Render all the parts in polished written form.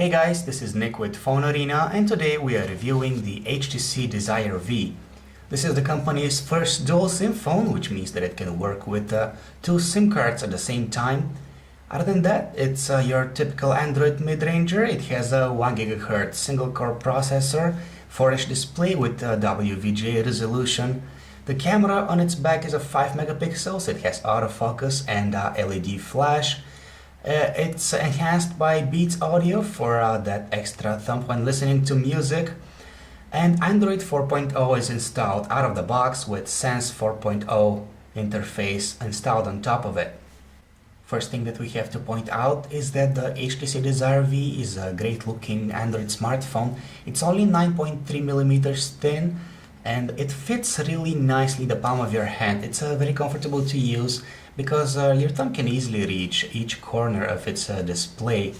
Hey guys, this is Nick with Phone Arena, and today we are reviewing the HTC Desire V. This is the company's first dual SIM phone, which means that it can work with two SIM cards at the same time. Other than that, it's your typical Android mid-ranger. It has a 1 GHz single-core processor, 4-inch display with WVGA resolution. The camera on its back is a 5 megapixels. It has autofocus and LED flash. It's enhanced by Beats Audio for that extra thump when listening to music. And Android 4.0 is installed out of the box with Sense 4.0 interface installed on top of it. First thing that we have to point out is that the HTC Desire V is a great looking Android smartphone. It's only 9.3 millimeters thin and it fits really nicely the palm of your hand. It's very comfortable to use because your thumb can easily reach each corner of its display.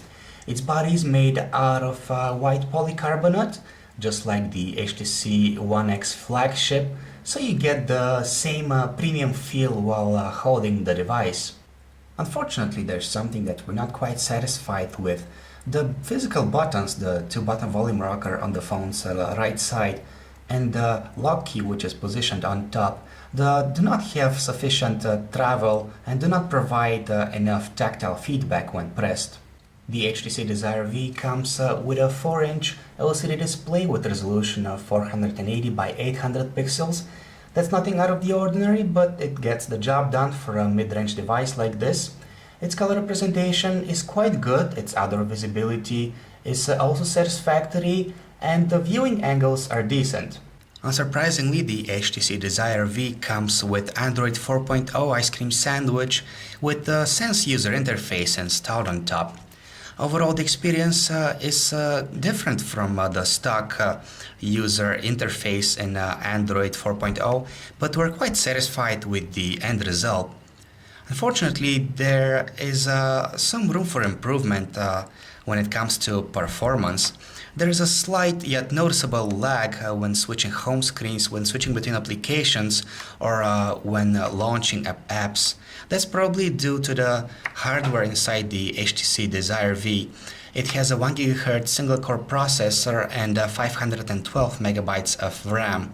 Its body is made out of white polycarbonate, just like the HTC One X flagship, so you get the same premium feel while holding the device. Unfortunately, there's something that we're not quite satisfied with. The physical buttons, the 2-button volume rocker on the phone's right side, and the lock key, which is positioned on top, do not have sufficient travel and do not provide enough tactile feedback when pressed. The HTC Desire V comes with a 4-inch LCD display with resolution of 480 by 800 pixels. That's nothing out of the ordinary, but it gets the job done for a mid-range device like this. Its color representation is quite good, its outdoor visibility is also satisfactory, and the viewing angles are decent. Unsurprisingly, the HTC Desire V comes with Android 4.0 ice cream sandwich with the Sense user interface installed on top. Overall, the experience is different from the stock user interface in Android 4.0, but we're quite satisfied with the end result. Unfortunately, there is some room for improvement when it comes to performance. There is a slight yet noticeable lag when switching home screens, when switching between applications, or when launching apps. That's probably due to the hardware inside the HTC Desire V. It has a 1 GHz single-core processor and 512 megabytes of RAM.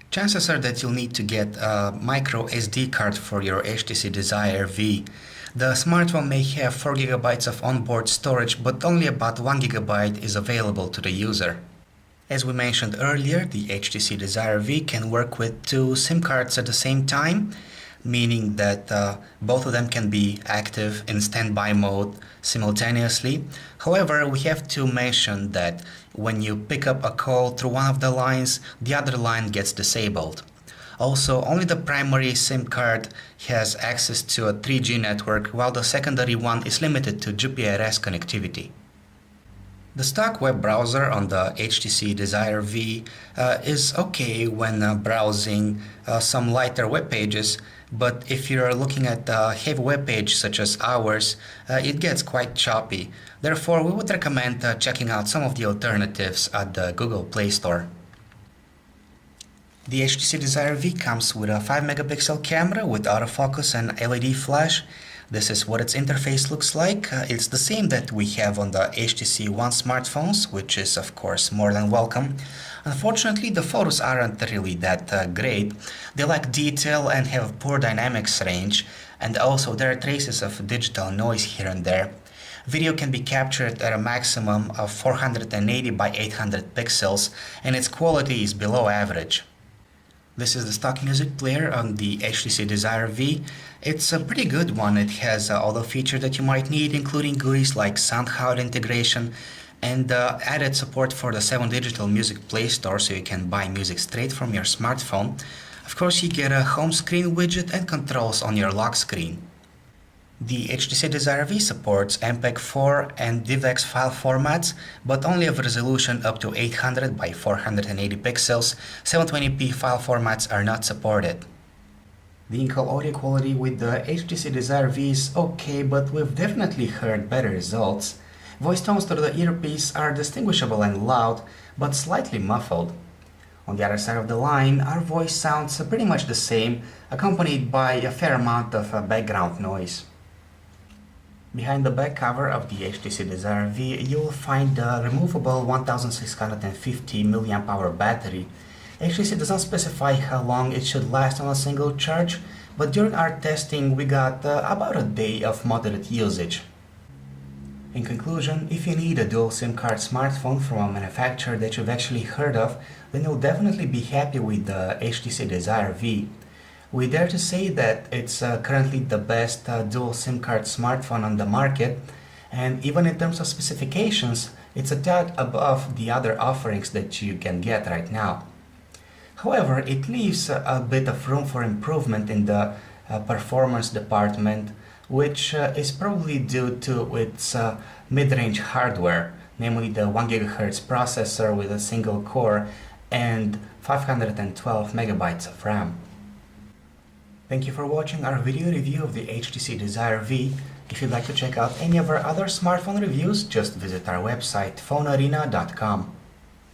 Chances are that you'll need to get a micro SD card for your HTC Desire V. The smartphone may have 4 GB of onboard storage, but only about 1 GB is available to the user. As we mentioned earlier, the HTC Desire V can work with two SIM cards at the same time, meaning that both of them can be active in standby mode simultaneously. However, we have to mention that when you pick up a call through one of the lines, the other line gets disabled. Also, only the primary SIM card has access to a 3G network, while the secondary one is limited to GPRS connectivity. The stock web browser on the HTC Desire V is okay when browsing some lighter web pages, but if you're looking at a heavy web page such as ours, it gets quite choppy. Therefore, we would recommend checking out some of the alternatives at the Google Play Store. The HTC Desire V comes with a 5 megapixel camera with autofocus and LED flash. This is what its interface looks like. It's the same that we have on the HTC One smartphones, which is of course more than welcome. Unfortunately, the photos aren't really that great. They lack detail and have poor dynamics range, and also there are traces of digital noise here and there. Video can be captured at a maximum of 480 by 800 pixels, and its quality is below average. This is the stock music player on the HTC Desire V. It's a pretty good one. It has all the features that you might need, including goodies like SoundCloud integration and added support for the 7 Digital Music Play Store, so you can buy music straight from your smartphone. Of course, you get a home screen widget and controls on your lock screen. The HTC Desire V supports MPEG-4 and DivX file formats, but only of resolution up to 800 by 480 pixels. 720p file formats are not supported. The in-call audio quality with the HTC Desire V is okay, but we've definitely heard better results. Voice tones through the earpiece are distinguishable and loud, but slightly muffled. On the other side of the line, our voice sounds pretty much the same, accompanied by a fair amount of background noise. Behind the back cover of the HTC Desire V, you'll find the removable 1650 mAh battery. HTC doesn't specify how long it should last on a single charge, but during our testing we got about a day of moderate usage. In conclusion, if you need a dual SIM card smartphone from a manufacturer that you've actually heard of, then you'll definitely be happy with the HTC Desire V. We dare to say that it's currently the best dual SIM card smartphone on the market, and even in terms of specifications, it's a tad above the other offerings that you can get right now. However, it leaves a bit of room for improvement in the performance department, which is probably due to its mid-range hardware, namely the 1 GHz processor with a single core and 512 MB of RAM. Thank you for watching our video review of the HTC Desire V. If you'd like to check out any of our other smartphone reviews, just visit our website phonearena.com.